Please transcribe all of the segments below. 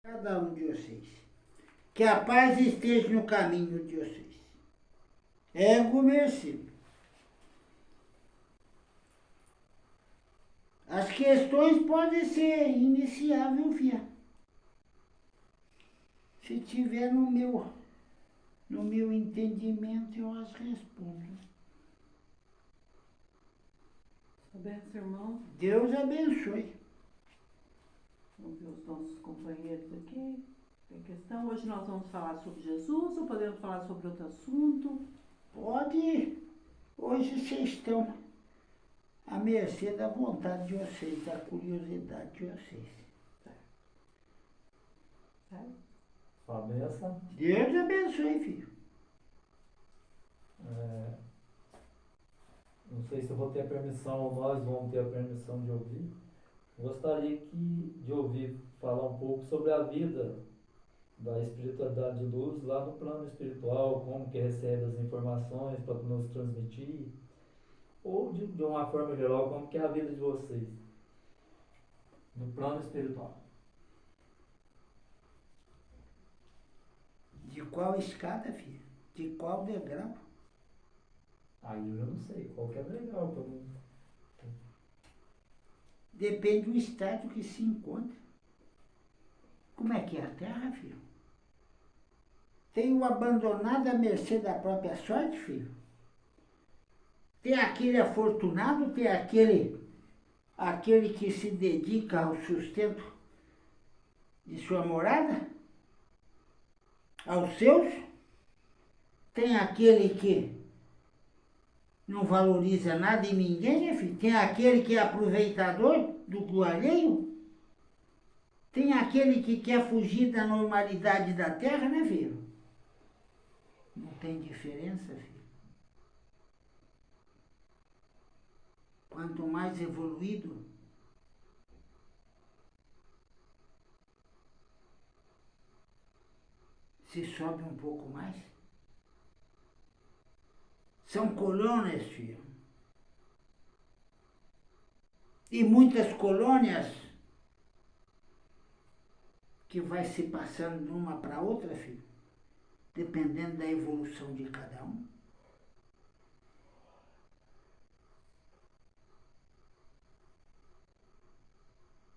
Cada um de vocês. Que a paz esteja no caminho de vocês. Ego merecido. As questões podem ser iniciáveis, filha. Se tiver no meu entendimento, eu as respondo. Abençoe, irmão. Deus abençoe. Vamos ver os nossos companheiros aqui. Tem questão. Hoje nós vamos falar sobre Jesus ou podemos falar sobre outro assunto? Pode. Hoje vocês estão à mercê da vontade de vocês, da curiosidade de vocês. Certo? Sua bênção. Deus abençoe, filho. Não sei se eu vou ter a permissão ou nós vamos ter a permissão de ouvir. Gostaria de ouvir falar um pouco sobre a vida da espiritualidade de luz lá no plano espiritual, como que recebe as informações para nos transmitir, ou de uma forma geral, como que é a vida de vocês no plano espiritual. De qual escada, filho? De qual degrau? Aí eu já não sei, qual que é legal para mim. Depende do estágio que se encontra. Como é que é a Terra, filho? Tem o abandonado à mercê da própria sorte, filho? Tem aquele afortunado, tem aquele que se dedica ao sustento de sua morada? Aos seus? Tem aquele que não valoriza nada em ninguém, né, filho? Tem aquele que é aproveitador do alheio? Tem aquele que quer fugir da normalidade da Terra, né, filho? Não tem diferença, filho. Quanto mais evoluído, se sobe um pouco mais. São colônias, filho. E muitas colônias que vai se passando de uma para outra, filho, dependendo da evolução de cada um.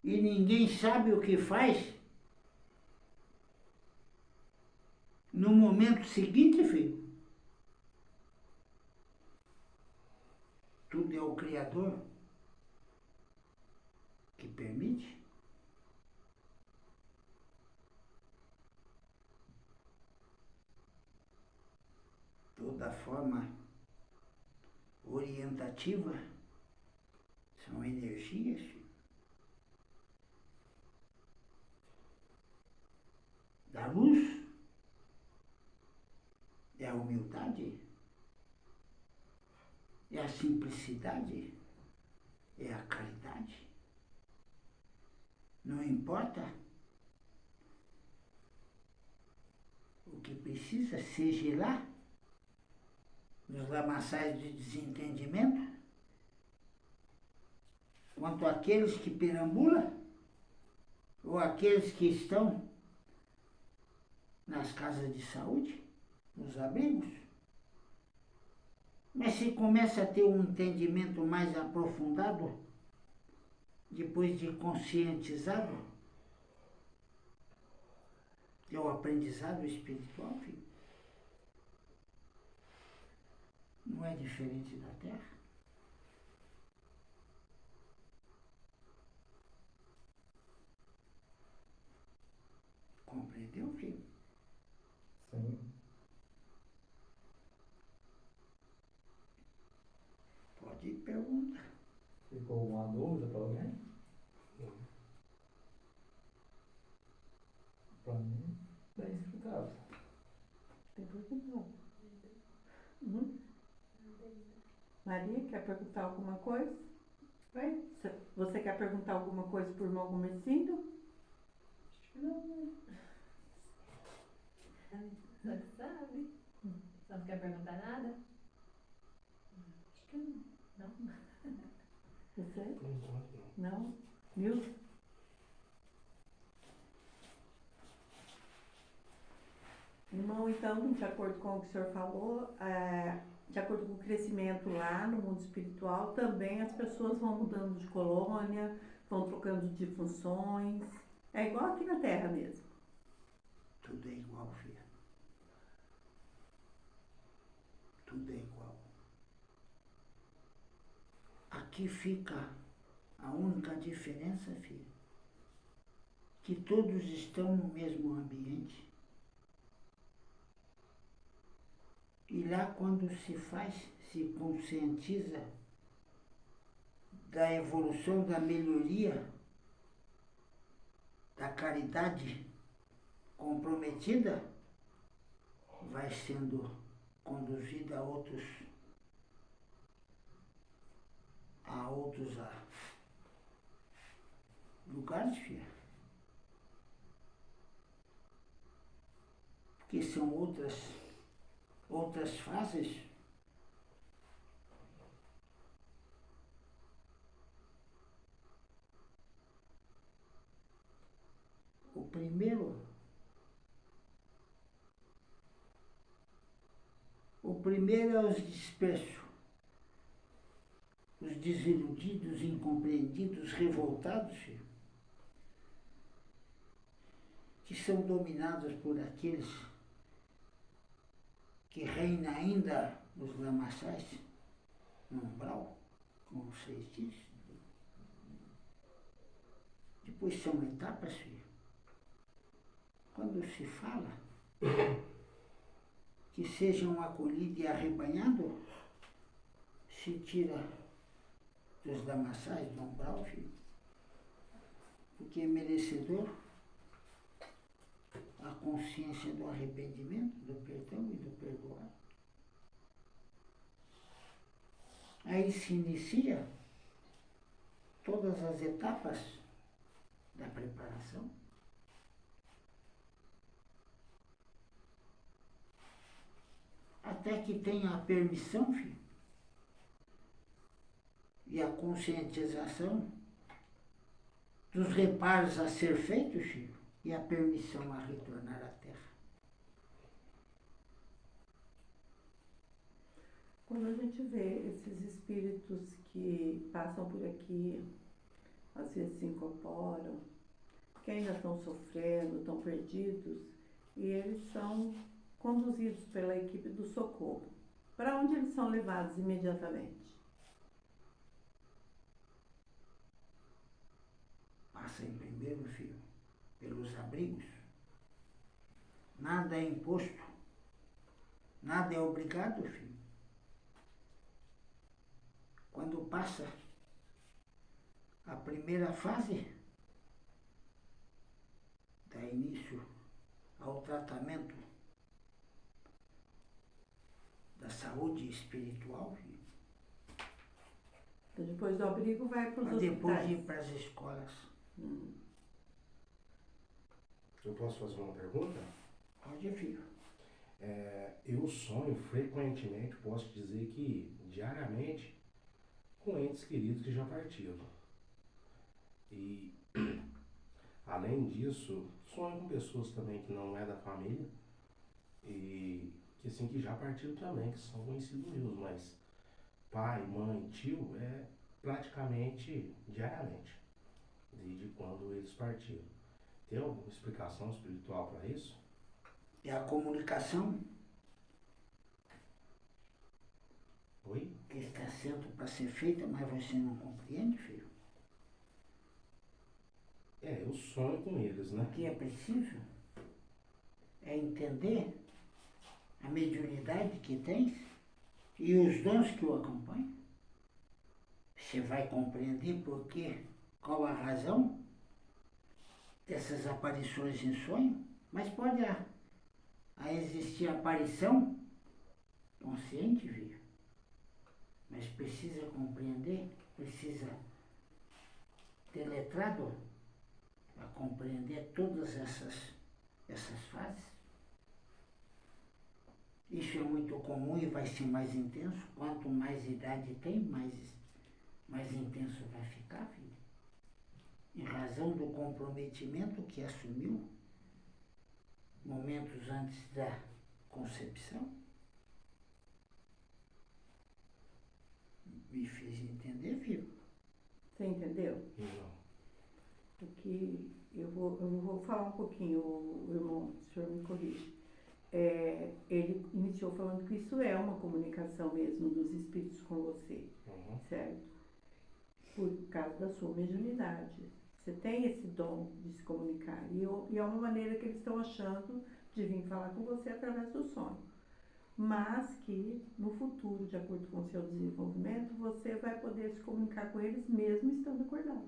E ninguém sabe o que faz no momento seguinte, filho. Tudo é o Criador que permite. Toda forma orientativa são energias, filho. Da luz é a humildade, é a simplicidade, é a caridade. Não importa o que precisa, seja lá nos lamaçais de desentendimento, quanto aqueles que perambulam, ou aqueles que estão nas casas de saúde, nos abrigos. Mas se começa a ter um entendimento mais aprofundado, depois de conscientizado, é o aprendizado espiritual, filho. Não é diferente da Terra. Compreendeu, filho? Sim. Pode perguntar. Ficou alguma dúvida para alguém? Para mim, bem explicado. Tem pergunta? Maria, quer perguntar alguma coisa? Oi? Você quer perguntar alguma coisa por irmão Gomercindo? Não. Só que sabe. Só não quer perguntar nada? Acho que não. Não? Você? Não? Nilson? Irmão, então, de acordo com o que o senhor falou, de acordo com o crescimento lá no mundo espiritual, também as pessoas vão mudando de colônia, vão trocando de funções. É igual aqui na Terra mesmo. Tudo é igual, filha. Tudo é igual. Aqui fica a única diferença, filha, que todos estão no mesmo ambiente. E lá, quando se conscientiza da evolução, da melhoria, da caridade comprometida, vai sendo conduzida a outros lugares, filha. Porque são outras fases. O primeiro é os dispersos, os desiludidos, incompreendidos, revoltados, filho, que são dominados por aqueles que reinam ainda os lamaçais, no umbral, como vocês dizem. Depois são etapas, filho. Quando se fala que sejam acolhidos e arrebanhados, se tira dos lamaçais, do umbral, filho, porque é merecedor a consciência do arrependimento, do perdão e do perdoar. Aí se inicia todas as etapas da preparação. Até que tenha a permissão, filho, e a conscientização dos reparos a ser feitos, filho, e a permissão a retornar à Terra. Quando a gente vê esses espíritos que passam por aqui, às vezes se incorporam, que ainda estão sofrendo, estão perdidos, e eles são conduzidos pela equipe do socorro. Para onde eles são levados imediatamente? Passa em primeiro, filho, pelos abrigos. Nada é imposto, nada é obrigado, filho. Quando passa a primeira fase, dá início ao tratamento da saúde espiritual, filho. Então, depois do abrigo vai para os hospitais. Depois ir para as escolas. Eu posso fazer uma pergunta? Pode, filho. Eu sonho frequentemente, posso dizer que diariamente, com entes queridos que já partiram. E, além disso, sonho com pessoas também que não é da família e que, assim, que já partiram também, que são conhecidos meus, mas pai, mãe, tio, é praticamente diariamente, desde quando eles partiram. Tem alguma explicação espiritual para isso? É a comunicação Oi? que está sendo para ser feita, mas você não compreende, filho. Eu sonho com eles, né? O que é preciso é entender a mediunidade que tens e os dons que o acompanham. Você vai compreender por quê, qual a razão dessas aparições em sonho, mas pode a existir aparição consciente, viu? Mas precisa compreender, precisa ter letrado a compreender todas essas fases. Isso é muito comum e vai ser mais intenso. Quanto mais idade tem, mais intenso vai ficar, filho. Em razão do comprometimento que assumiu momentos antes da concepção? Me fez entender, filho. Você entendeu? Não. Porque eu vou falar um pouquinho, o irmão, o senhor me corrige. Ele iniciou falando que isso é uma comunicação mesmo dos espíritos com você, Uhum. certo? Por causa da sua mediunidade. Você tem esse dom de se comunicar. E é uma maneira que eles estão achando de vir falar com você através do sonho. Mas que no futuro, de acordo com o seu desenvolvimento, você vai poder se comunicar com eles mesmo estando acordado.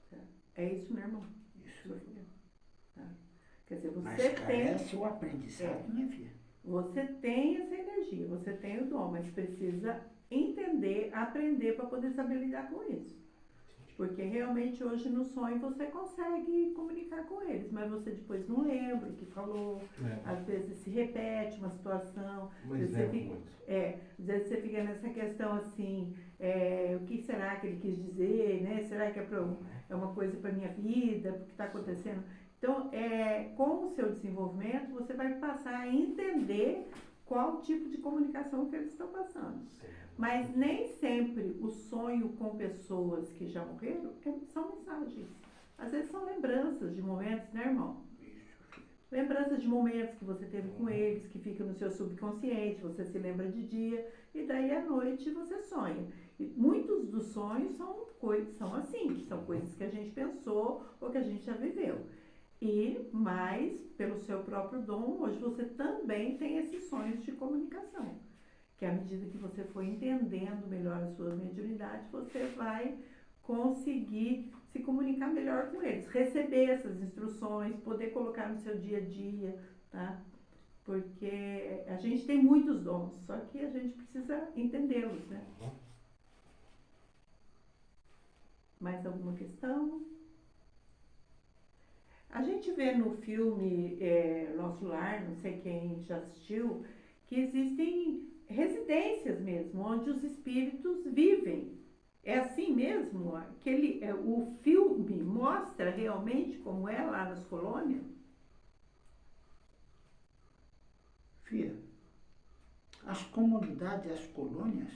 Certo? É isso, né, irmão? Isso. Tá? Quer dizer, Mas você tem, carece o aprendizado, né, filha? você tem essa energia, você tem o dom, mas precisa entender, aprender para poder saber lidar com isso. Porque realmente hoje no sonho você consegue comunicar com eles, mas você depois não lembra o que falou, às vezes se repete uma situação, Mas você lembro fica, muito. às vezes você fica nessa questão assim, o que será que ele quis dizer, né? Será que é uma coisa para minha vida, o que está acontecendo? Então, com o seu desenvolvimento, você vai passar a entender qual tipo de comunicação que eles estão passando. Mas nem sempre o sonho com pessoas que já morreram são mensagens. Às vezes são lembranças de momentos, né, irmão? Lembranças de momentos que você teve com eles, que ficam no seu subconsciente, você se lembra de dia, e daí à noite você sonha. E muitos dos sonhos são assim, são coisas que a gente pensou ou que a gente já viveu. Mas, pelo seu próprio dom, hoje você também tem esses sonhos de comunicação. Que à medida que você for entendendo melhor a sua mediunidade, você vai conseguir se comunicar melhor com eles, receber essas instruções, poder colocar no seu dia a dia, tá? Porque a gente tem muitos dons, só que a gente precisa entendê-los, né? Mais alguma questão? A gente vê no filme Nosso Lar, não sei quem já assistiu, que existem residências mesmo, onde os espíritos vivem. É assim mesmo? O filme mostra realmente como é lá nas colônias? Filha, as comunidades, as colônias,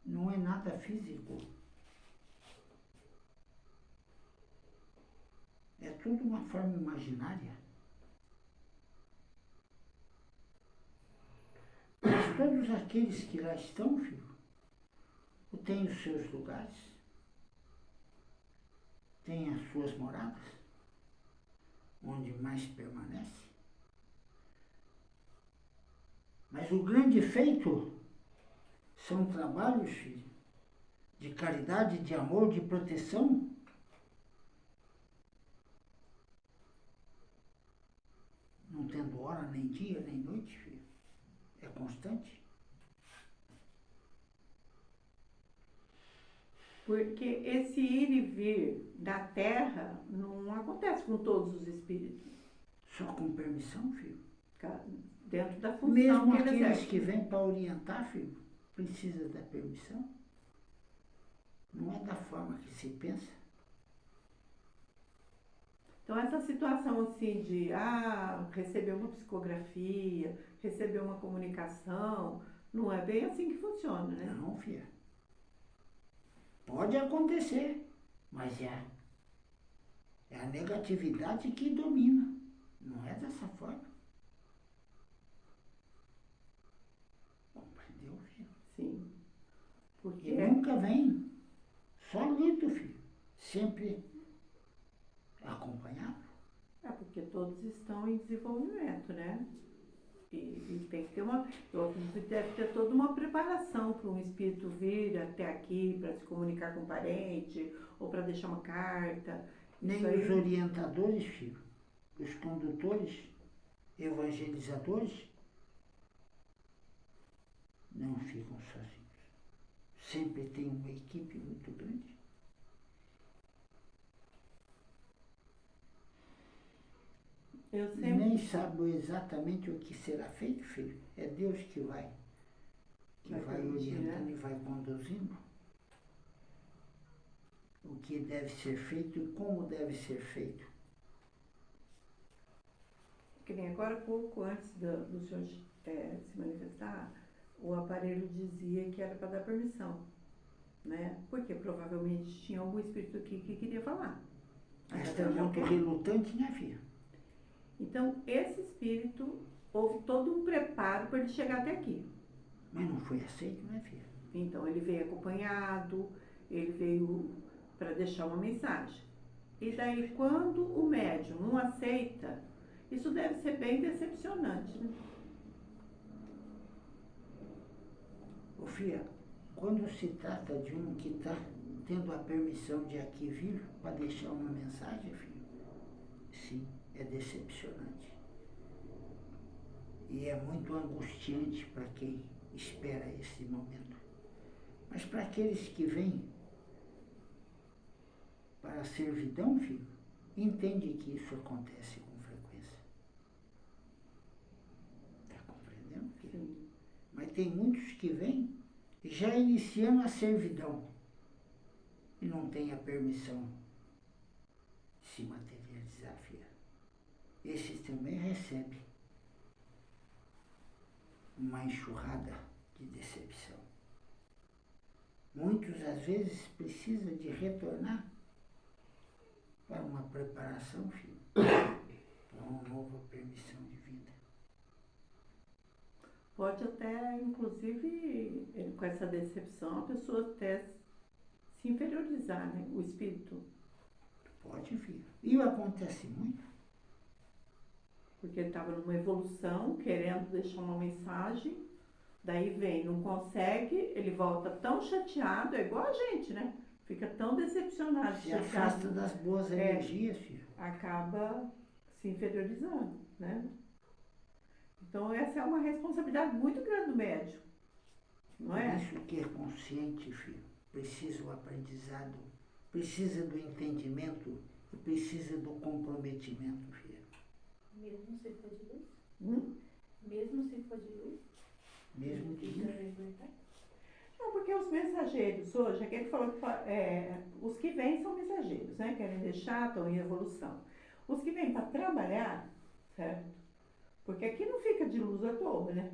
não é nada físico. É tudo uma forma imaginária. Mas todos aqueles que lá estão, filho, têm os seus lugares, têm as suas moradas, onde mais permanece. Mas o grande feito são trabalhos, filho, de caridade, de amor, de proteção. Não tendo hora, nem dia, nem noite, filho. É constante. Porque esse ir e vir da Terra não acontece com todos os espíritos. Só com permissão, filho. Dentro da função Mesmo que eles aqueles exercem. que vêm para orientar, filho, precisa da permissão. Não é da forma que se pensa. Então essa situação assim de receber uma psicografia, receber uma comunicação, não é bem assim que funciona, né? Não, filha. Pode acontecer, mas é a negatividade que domina. Não é dessa forma. Compreendeu, filho? Sim. Porque E nunca vem solito, filho. Sempre acompanhado. porque todos estão em desenvolvimento, né? E tem que ter eu acredito que deve ter toda uma preparação para um espírito vir até aqui para se comunicar com um parente ou para deixar uma carta. Nem Isso aí- os orientadores, filho, os condutores, evangelizadores, não ficam sozinhos. Sempre tem uma equipe muito grande. Eu E sempre nem sabe exatamente o que será feito, filho. É Deus que vai permitir, orientando né? e vai conduzindo. O que deve ser feito e como deve ser feito. Que nem agora, pouco antes do senhor se manifestar, o aparelho dizia que era para dar permissão, né? Porque provavelmente tinha algum espírito aqui que queria falar. Mas está muito relutante, né, filha? Então, esse espírito, houve todo um preparo para ele chegar até aqui. Mas não foi aceito, né, filha? Então, ele veio acompanhado, ele veio para deixar uma mensagem. E daí, quando o médium não aceita, isso deve ser bem decepcionante, né? Ô, filha, quando se trata de um que está tendo a permissão de aqui vir para deixar uma mensagem, filho, sim, é decepcionante. E é muito angustiante para quem espera esse momento. Mas para aqueles que vêm para a servidão, filho, entende que isso acontece com frequência. Está compreendendo, filho? Sim. Mas tem muitos que vêm já iniciando a servidão e não tem a permissão de se materializar, filha. Esses também recebem uma enxurrada de decepção. Muitos, às vezes, precisam de retornar para uma preparação, filho, para uma nova permissão de vida. Pode até, inclusive, com essa decepção, a pessoa até se inferiorizar, né? O espírito. Pode, filho. E acontece muito. Porque ele estava numa evolução, querendo deixar uma mensagem, daí vem, não consegue, ele volta tão chateado, é igual a gente, né? Fica tão decepcionado, Se afasta das boas energias, filho. acaba se inferiorizando, né? Então essa é uma responsabilidade muito grande do médium, não é? Por isso que é consciente, filho. Precisa o aprendizado, precisa do entendimento e precisa do comprometimento, filho. Mesmo se for de luz? Hum? Mesmo se for de luz? Mesmo que Fica libertado? Não, porque os mensageiros hoje, é que ele falou que os que vêm são mensageiros, né? Querem deixar, estão em evolução. Os que vêm para trabalhar, certo? Porque aqui não fica de luz à toa, né?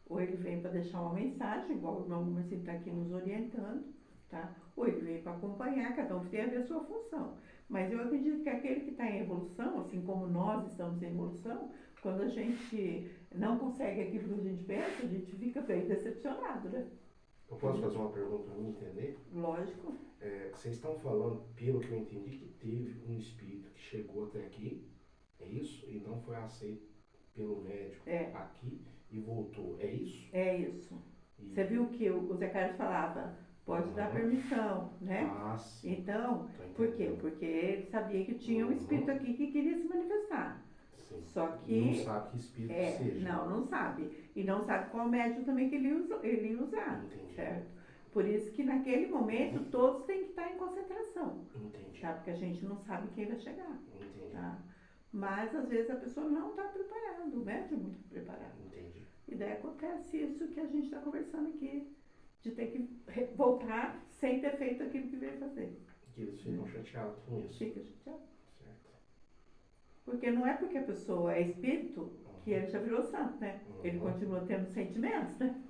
Ou ele vem para deixar uma mensagem, igual o irmão Marcinho está aqui nos orientando, tá? Ou ele vem para acompanhar, cada um tem a ver a sua função. Mas eu acredito que aquele que está em evolução, assim como nós estamos em evolução, quando a gente não consegue aquilo que a gente pensa, a gente fica bem decepcionado, né? Eu posso fazer uma pergunta para mim entender? Lógico. Vocês estão falando, pelo que eu entendi, que teve um espírito que chegou até aqui, é isso? E não foi aceito pelo médico aqui e voltou, é isso? É isso. E... Você viu que o Zé Carlos falava, pode dar permissão, né? Ah, sim. Então, Tô por quê? entendendo. Porque ele sabia que tinha um espírito aqui que queria se manifestar. Sim. Só que... Não sabe que espírito seja. Não sabe. E não sabe qual médium também que ele ia usar. Entendi. Certo? Por isso que naquele momento todos têm que estar em concentração. Entendi. Tá? Porque a gente não sabe quem vai chegar. Entendi. Tá? Mas às vezes a pessoa não está preparada, o médium não está preparado. Entendi. E daí acontece isso que a gente está conversando aqui, de ter que voltar sem ter feito aquilo que veio fazer. Que eles ficam chateados com isso. Fica chateado. Certo. Porque não é porque a pessoa é espírito que ele já virou santo, né? Ele continua tendo sentimentos, né?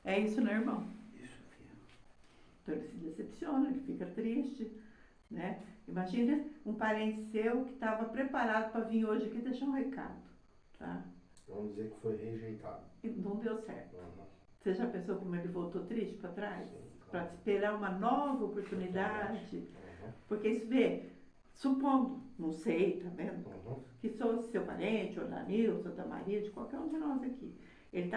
É isso, né, irmão? Isso, filho. Então ele se decepciona, ele fica triste, né? Imagina um parente seu que estava preparado para vir hoje aqui deixar um recado, tá? Vamos dizer que foi rejeitado. E não deu certo. Uhum. Você já pensou como ele voltou triste para trás? Sim, Para claro. esperar uma nova oportunidade? Uhum. Porque isso vê, supondo, não sei, tá vendo? Uhum. Que sou seu parente, ou da Nilson, ou da Maria, de qualquer um de nós aqui. Ele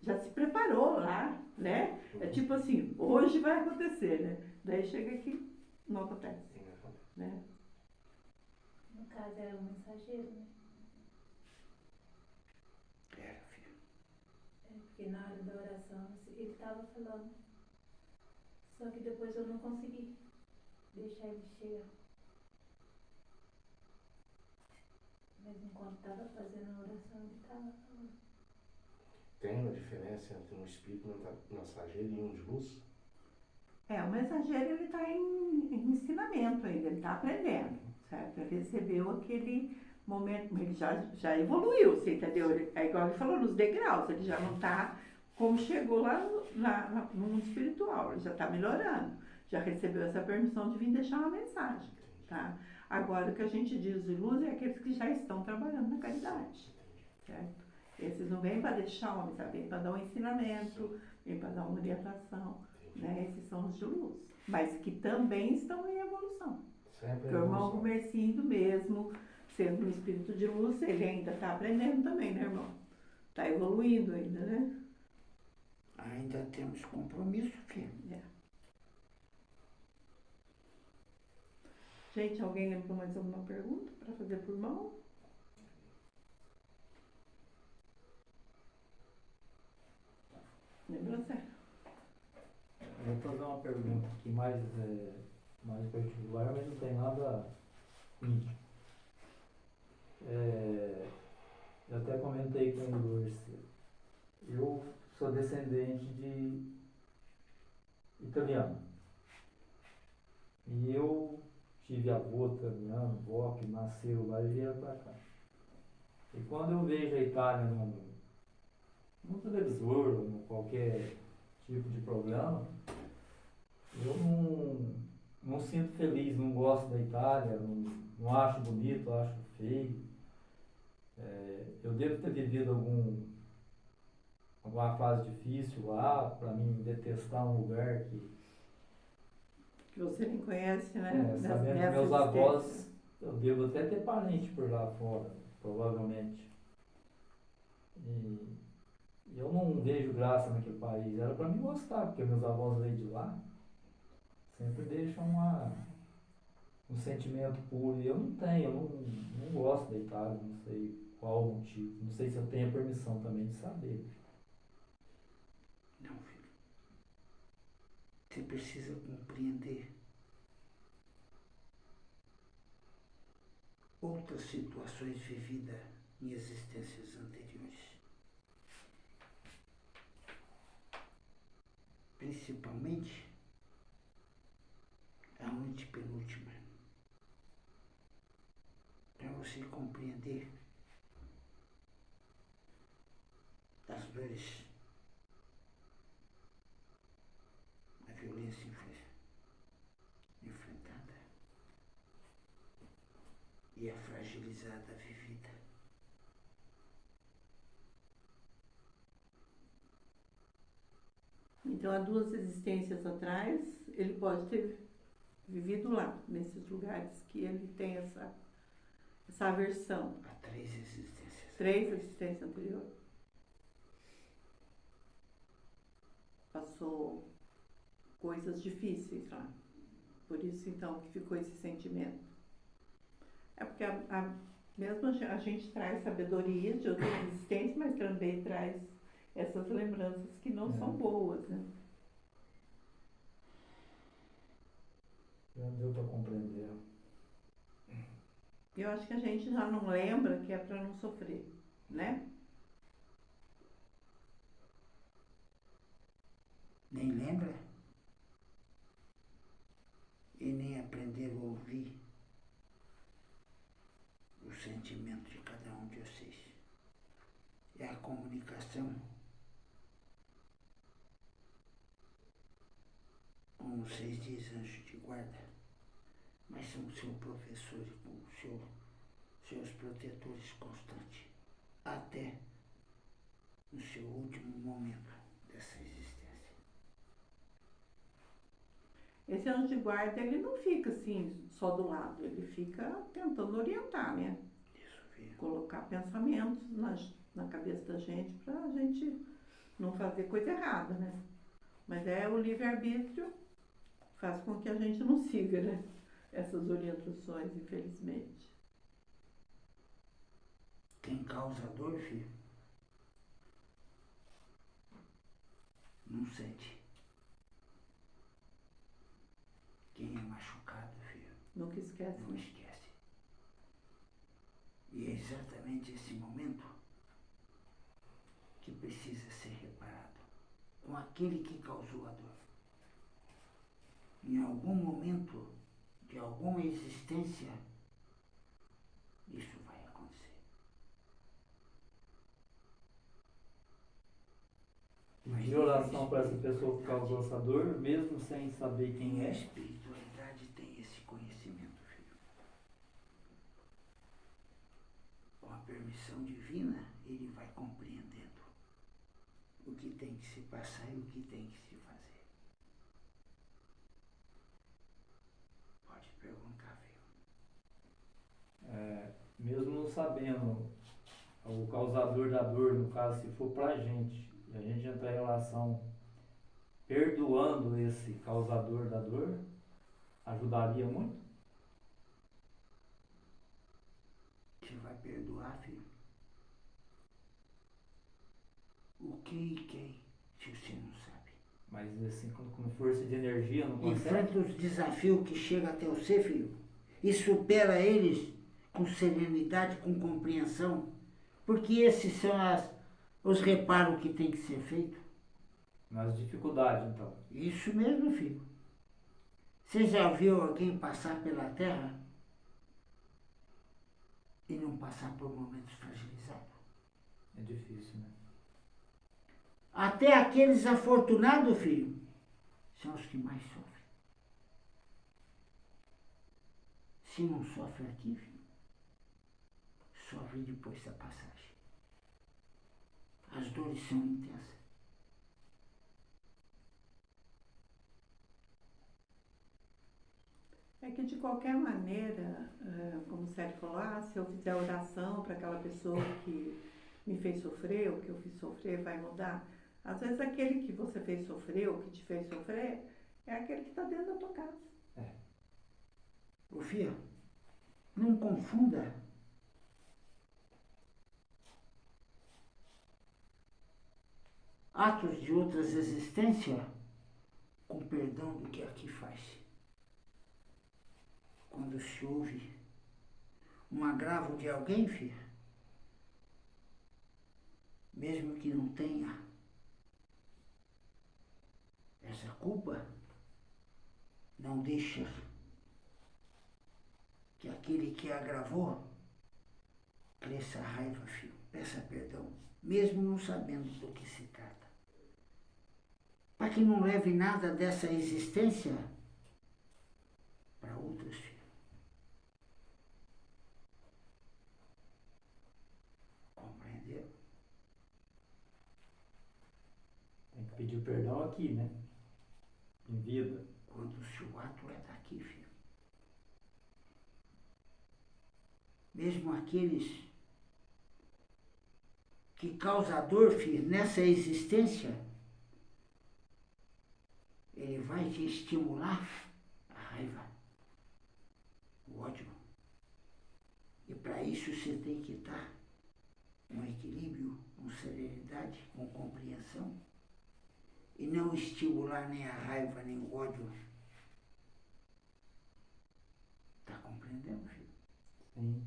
já se preparou lá, né? É tipo assim, hoje vai acontecer, né? Daí chega aqui, não acontece, Uhum. né? No caso, era um mensageiro, né? Era, filho. Porque na hora da oração ele estava falando. Só que depois eu não consegui deixar ele chegar. Mas enquanto estava fazendo a oração, ele estava falando. Tem uma diferença entre um espírito mensageiro e um de luz? O mensageiro ele está em ensinamento ainda, ele está aprendendo, certo? Ele recebeu aquele momento, ele já evoluiu, você entendeu? É igual ele falou, nos degraus, ele já não está como chegou lá no mundo espiritual, ele já está melhorando, já recebeu essa permissão de vir deixar uma mensagem, tá? Agora, o que a gente diz de luz é aqueles que já estão trabalhando na caridade, certo? Esses não vêm para deixar uma mensagem, vêm para dar um ensinamento, vêm para dar uma orientação, né? Esses são os de luz, mas que também estão em evolução. Sempre Porque o irmão Gumercindo mesmo, sendo um espírito de luz, ele ainda está aprendendo também, né, irmão? Está evoluindo ainda, né? Ainda temos compromisso, filho. É. Gente, alguém lembrou mais alguma pergunta para fazer por irmão? Lembrou, Zé? Eu vou fazer uma pergunta aqui mais particular, mas não tem nada íntimo. Eu até comentei com o Lourdes. Eu sou descendente de italiano. E eu tive avô italiano, avó que nasceu lá e vieram para cá. E quando eu vejo a Itália no televisor, ou em qualquer tipo de programa, eu não sinto feliz, não gosto da Itália, não acho bonito, acho feio. Eu devo ter vivido alguma fase difícil lá, para mim detestar um lugar que você nem conhece, né? sabendo que meus avós, eu devo até ter parente por lá fora, provavelmente. E eu não vejo graça naquele país. Era para mim gostar, porque meus avós veio de lá, sempre deixam um sentimento puro. E eu não tenho, eu não gosto da Itália, não sei qual o motivo. Não sei se eu tenho a permissão também de saber. Não, filho. Você precisa compreender outras situações vividas em existências anteriores. Principalmente a antepenúltima. Para você compreender as dores, a violência enfrentada e a fragilizada vivida. Então, há 2 existências atrás, ele pode ter vivido lá, nesses lugares que ele tem essa aversão. Há 3 existências. 3 existências anteriores. Passou coisas difíceis lá. Por isso, então, que ficou esse sentimento. É porque mesmo a gente traz sabedoria de outras existências, mas também traz essas lembranças que não são boas, né? Já deu para compreender. Eu acho que a gente já não lembra que é para não sofrer, né? Nem lembra e nem aprender a ouvir o sentimento de cada um de vocês. É a comunicação com os 6 dias anjos de guarda, mas são seu professor e seus protetores constantes, até no seu último momento dessa existência. Esse anjo de guarda, ele não fica assim, só do lado, ele fica tentando orientar, né? Isso, filho. Colocar pensamentos na cabeça da gente pra gente não fazer coisa errada, né? Mas o livre-arbítrio faz com que a gente não siga, né? Essas orientações, infelizmente. Quem causa dor, filho, não sente. Quem é machucado, filho, Nunca esquece, não né? esquece. E é exatamente esse momento que precisa ser reparado com aquele que causou a dor. Em algum momento de alguma existência, isso vai acontecer. pedir oração para essa pessoa que causou essa dor, mesmo sem saber quem A é. espiritualidade tem esse conhecimento, filho. Com a permissão divina, ele vai compreendendo o que tem que se passar e o que tem que se fazer. Pode perguntar, filho. Mesmo não sabendo o causador da dor, no caso, se for pra gente, e a gente entrar em relação perdoando esse causador da dor, ajudaria muito? Você vai perdoar, filho? O que e quem, se você não sabe? Mas assim, com força de energia, não consegue? Enfrenta os desafios que chegam até você, filho, e supera eles com serenidade, com compreensão, porque esses são os reparos que tem que ser feito. Nas dificuldades, então. Isso mesmo, filho. Você já viu alguém passar pela terra e não passar por momentos fragilizados? É difícil, né? Até aqueles afortunados, filho, são os que mais sofrem. Se não sofre aqui, filho, sofre depois da passagem. As dores são intensas. É que de qualquer maneira, como o Sérgio falou, se eu fizer oração para aquela pessoa que me fez sofrer, ou que eu fiz sofrer, vai mudar. Às vezes aquele que você fez sofrer, ou que te fez sofrer, é aquele que está dentro da tua casa. Ô filho, não confunda atos de outras existências com perdão do que aqui faz. Quando se ouve um agravo de alguém, filho, mesmo que não tenha essa culpa, não deixa que aquele que agravou cresça a raiva, filho. Peça perdão, mesmo não sabendo do que se trata. Para que não leve nada dessa existência para outros, filho. Compreendeu? Tem que pedir perdão aqui, né? Em vida. Quando o seu ato é daqui, filho. Mesmo aqueles que causam dor, filho, nessa existência, ele vai te estimular a raiva, o ódio. E para isso você tem que estar com equilíbrio, com serenidade, com compreensão. E não estimular nem a raiva, nem o ódio. Está compreendendo, filho? Sim.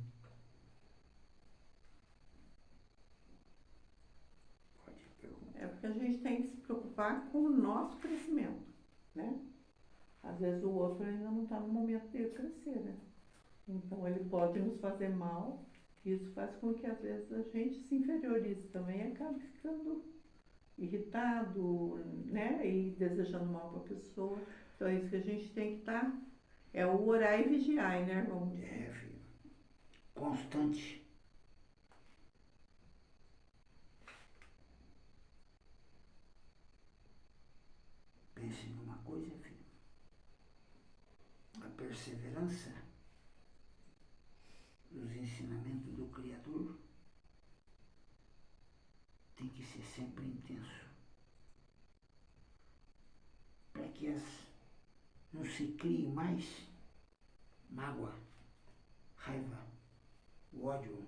Pode perguntar. É porque a gente tem que se preocupar com o nosso crescimento, né? Às vezes o outro ainda não está no momento dele crescer, né? Então ele pode nos fazer mal, e isso faz com que às vezes a gente se inferiorize também e acabe ficando irritado, né? E desejando mal para a pessoa. Então é isso que a gente tem que estar, é o orar e vigiar, né, irmão? É, filho. Constante. Pense numa coisa, filho. A perseverança nos ensinamentos do Criador tem que ser sempre intenso. Para que não se crie mais mágoa, raiva, o ódio.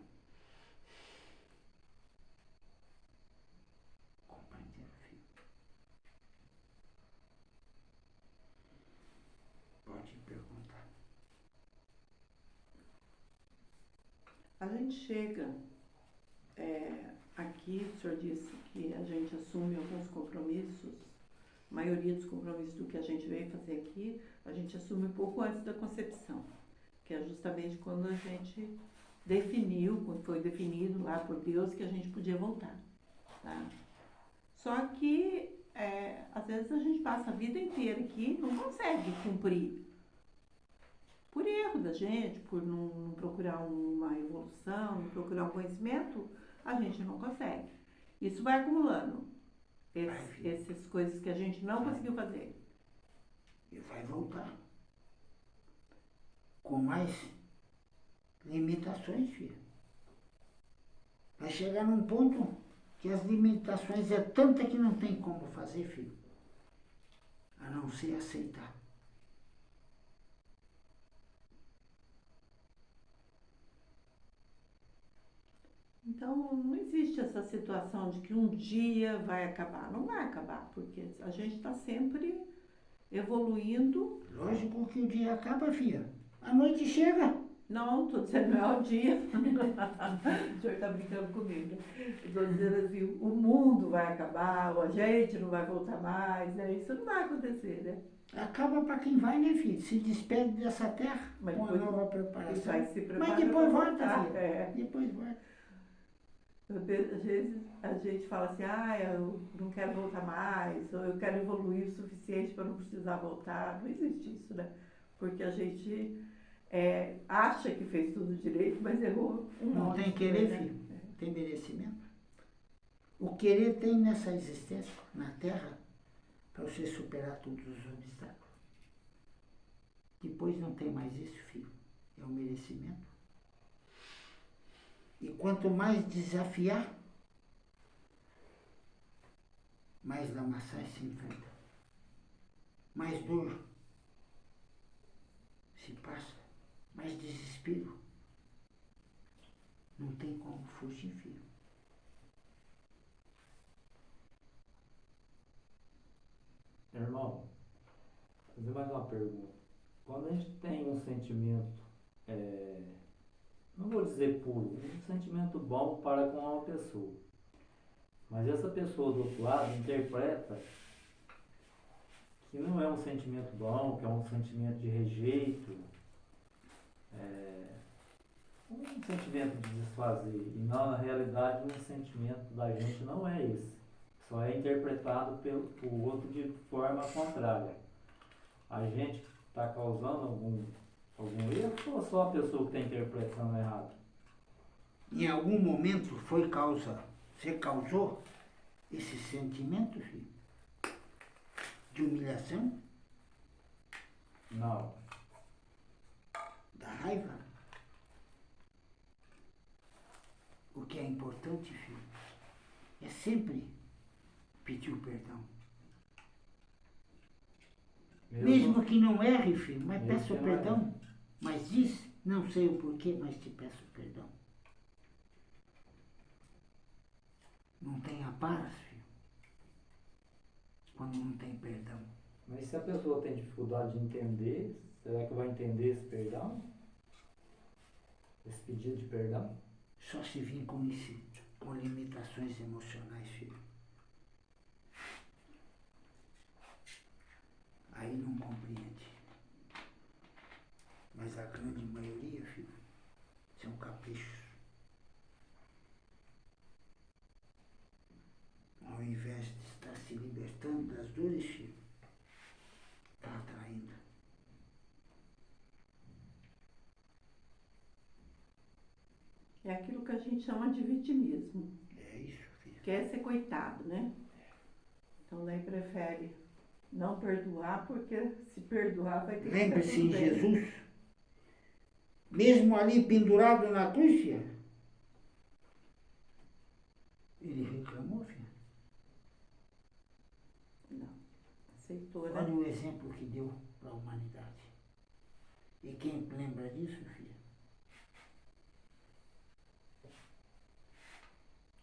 Compreendeu, filho? Pode perguntar. A gente chega aqui, o senhor disse que a gente assume alguns compromissos, a maioria dos compromissos do que a gente veio fazer aqui, a gente assume um pouco antes da concepção, que é justamente quando a gente definiu, quando foi definido lá por Deus que a gente podia voltar, tá? Só que às vezes a gente passa a vida inteira aqui e não consegue cumprir. Por erro da gente, por não procurar uma evolução, não procurar um conhecimento, a gente não consegue. Isso vai acumulando. Essas coisas que a gente não conseguiu fazer. E vai voltar. Com mais limitações, filho. Vai chegar num ponto que as limitações é tanta que não tem como fazer, filho. A não ser aceitar. Então, não existe essa situação de que um dia vai acabar. Não vai acabar, porque a gente está sempre evoluindo. Lógico que o dia acaba, filha. A noite chega. Não, estou dizendo não é o dia. O senhor está brincando comigo. Estou dizendo assim, o mundo vai acabar, ou a gente não vai voltar mais, né? Isso não vai acontecer, né? Acaba para quem vai, né, filho? Se despede dessa terra Mas com uma depois- nova E preparação. vai se preparar Mas depois pra volta, voltar. filha. É. Depois volta. Às vezes a gente fala assim, eu não quero voltar mais, ou eu quero evoluir o suficiente para não precisar voltar. Não existe isso, né? Porque a gente acha que fez tudo direito, mas errou um Não monte, tem querer, né? filho. Tem merecimento. O querer tem nessa existência, na Terra, para você superar todos os obstáculos. Depois não tem mais isso, filho. É o merecimento. E quanto mais desafiar, mais lamaçais se enfrenta. Mais dor se passa. Mais desespero. Não tem como fugir, filho. Irmão, vou fazer mais uma pergunta. Quando a gente tem um sentimento, não vou dizer puro, um sentimento bom para com uma pessoa, mas essa pessoa do outro lado interpreta que não é um sentimento bom, que é um sentimento de rejeito, um sentimento de desfazer, e não, na realidade, um sentimento da gente não é esse. Só é interpretado por outro de forma contrária. A gente está causando algum erro ou só a pessoa que está interpretando errado? Em algum momento você causou esse sentimento, filho? De humilhação? Não. Da raiva? O que é importante, filho, é sempre pedir o perdão. Mesmo que não erre, filho, mas Mesmo peça o que não erre. perdão. Mas diz, não sei o porquê, mas te peço perdão. Não tenha paz, filho, quando não tem perdão. Mas se a pessoa tem dificuldade de entender, será que vai entender esse perdão? Esse pedido de perdão? Só se vir com limitações emocionais, filho. Aí não compreende. Mas a grande maioria, filho, são caprichos. Ao invés de estar se libertando das dores, filho, está atraindo. É aquilo que a gente chama de vitimismo. É isso, filho. Quer ser coitado, né? Então daí prefere não perdoar, porque se perdoar vai ter que ficar Lembre-se tudo em bem. Jesus, mesmo ali pendurado na cruz, filho, ele reclamou, filho. Não, aceitou, né? Olha o exemplo que deu para a humanidade. E quem lembra disso, filho?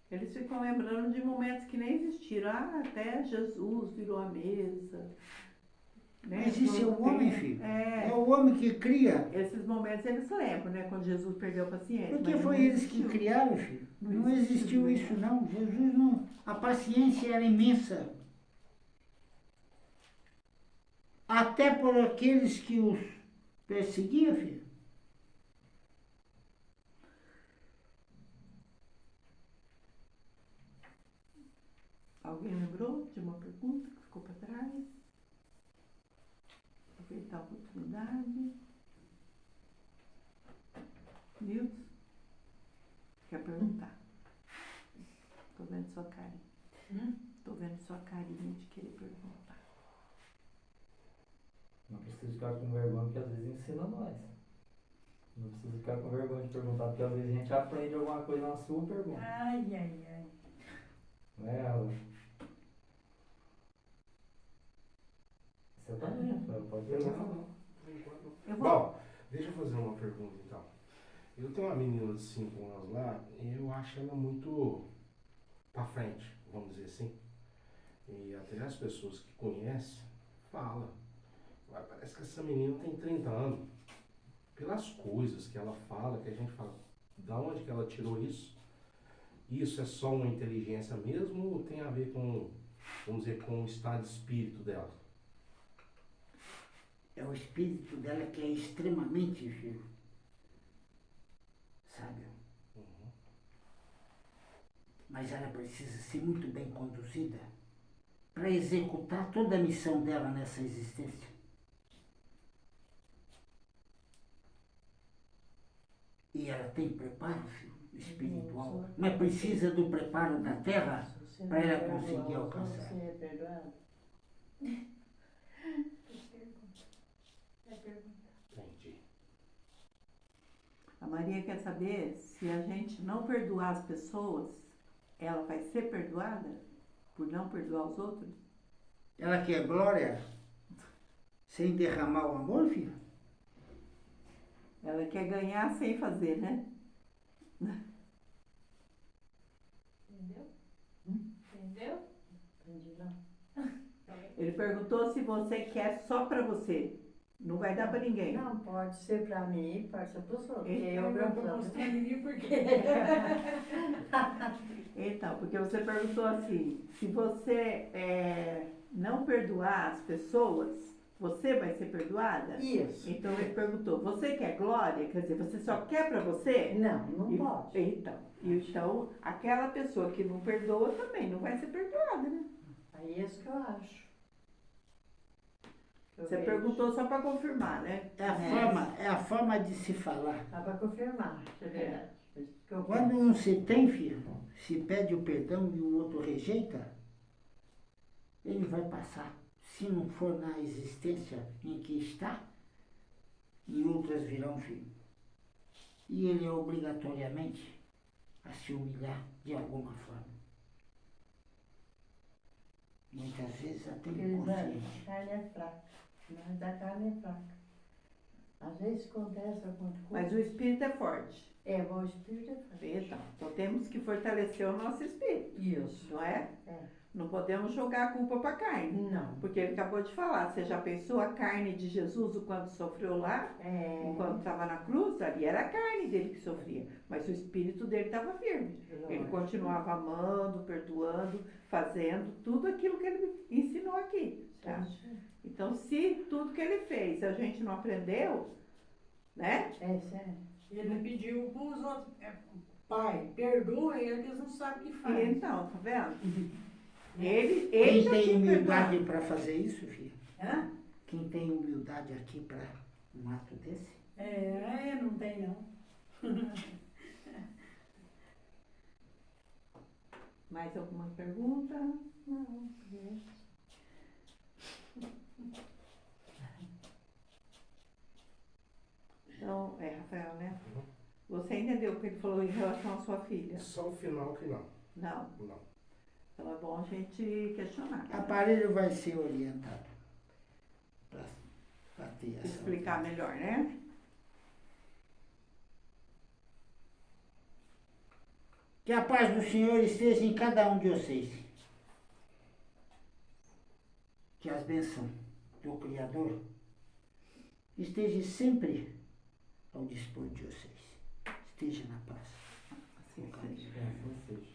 Eles ficam lembrando de momentos que nem existiram. Até Jesus virou a mesa. Né? Mas isso é o homem, filho. É. É o homem que cria. Esses momentos eles se lembram, né? Quando Jesus perdeu a paciência. Porque mas foi não eles que existiu. criaram, filho. Não Não existiu, existiu né? isso, não. Jesus não. A paciência era imensa. Até por aqueles que os perseguiam, filho. Alguém lembrou de alguma pergunta que ficou para trás? Aproveitar a oportunidade. Nilson? Quer perguntar? Estou vendo sua carinha. Estou vendo sua carinha de querer perguntar. Não precisa ficar com vergonha, porque às vezes ensina nós. Não precisa ficar com vergonha de perguntar, porque às vezes a gente aprende alguma coisa na sua pergunta. Ai, ai, ai. Não é ela. Você também, Rafael, pode perguntar. Não, por enquanto não. Eu vou. Bom, deixa eu fazer uma pergunta então. Eu tenho uma menina de 5 anos lá e eu acho ela muito pra frente, vamos dizer assim. E até as pessoas que conhecem falam. "Ué, parece que essa menina tem 30 anos. Pelas coisas que ela fala, que a gente fala, da onde que ela tirou isso? Isso é só uma inteligência mesmo ou tem a ver com, vamos dizer, com o estado de espírito dela?" É o espírito dela que é extremamente vivo. Sabe? Uhum. Mas ela precisa ser muito bem conduzida para executar toda a missão dela nessa existência. E ela tem preparo, filho, espiritual, mas precisa do preparo da terra para ela conseguir alcançar. Você é perdoado? É pergunta. Entendi. A Maria quer saber se a gente não perdoar as pessoas, ela vai ser perdoada por não perdoar os outros? Ela quer glória sem derramar o amor, filho? Ela quer ganhar sem fazer, né? Entendeu? Entendeu? Entendi, não. Ele perguntou se você quer só pra você. Não vai dar pra ninguém. Não, pode ser pra mim, pode ser pros outros. Ele Eu perguntou não mostrando em mim por quê? Então, porque você perguntou assim, se você não perdoar as pessoas, você vai ser perdoada? Isso. Então ele perguntou, você quer glória? Quer dizer, você só quer pra você? Não, não pode. Então, aquela pessoa que não perdoa também não vai ser perdoada, né? Aí é isso que eu acho. Eu Você vejo. perguntou só para confirmar, né? É a forma de se falar. Dá pra confirmar, é verdade. É isso que eu Quando penso. um se tem, filho, se pede o perdão e o outro rejeita, ele vai passar. Se não for na existência em que está, em outras virão, filho. E ele é obrigatoriamente a se humilhar de alguma forma. Muitas vezes até inconsciente. A carne é fraca. Mas a carne é fraca. Às vezes acontece alguma coisa. Mas o espírito é forte. O espírito é fraco. Então temos que fortalecer o nosso espírito, Isso. não é? É. Não podemos jogar a culpa para a carne. Não. Porque ele acabou de falar, você já pensou a carne de Jesus, o quanto sofreu lá? Enquanto estava na cruz, ali era a carne dele que sofria. Mas o espírito dele estava firme. Ele continuava amando, perdoando, fazendo tudo aquilo que ele ensinou aqui. Tá? Então, se tudo que ele fez a gente não aprendeu, né? É sério. Ele pediu para os outros, pai, perdoa eles não sabem o que faz. Então, tá vendo? Ele Quem já tem tinha humildade perdoado. para fazer isso, filho? Hã? Quem tem humildade aqui para um ato desse? Não tem não. Mais alguma pergunta? Não, Então, Rafael, né? Você entendeu o que ele falou em relação à sua filha? Só o final que não. Não. Não. Então é bom a gente questionar. O aparelho vai ser orientado para ter essa. Explicar melhor, né? Que a paz do Senhor esteja em cada um de vocês. Que as bênçãos do Criador estejam sempre ao dispor de vocês. Esteja na paz. Assim, Com carinho. Assim seja.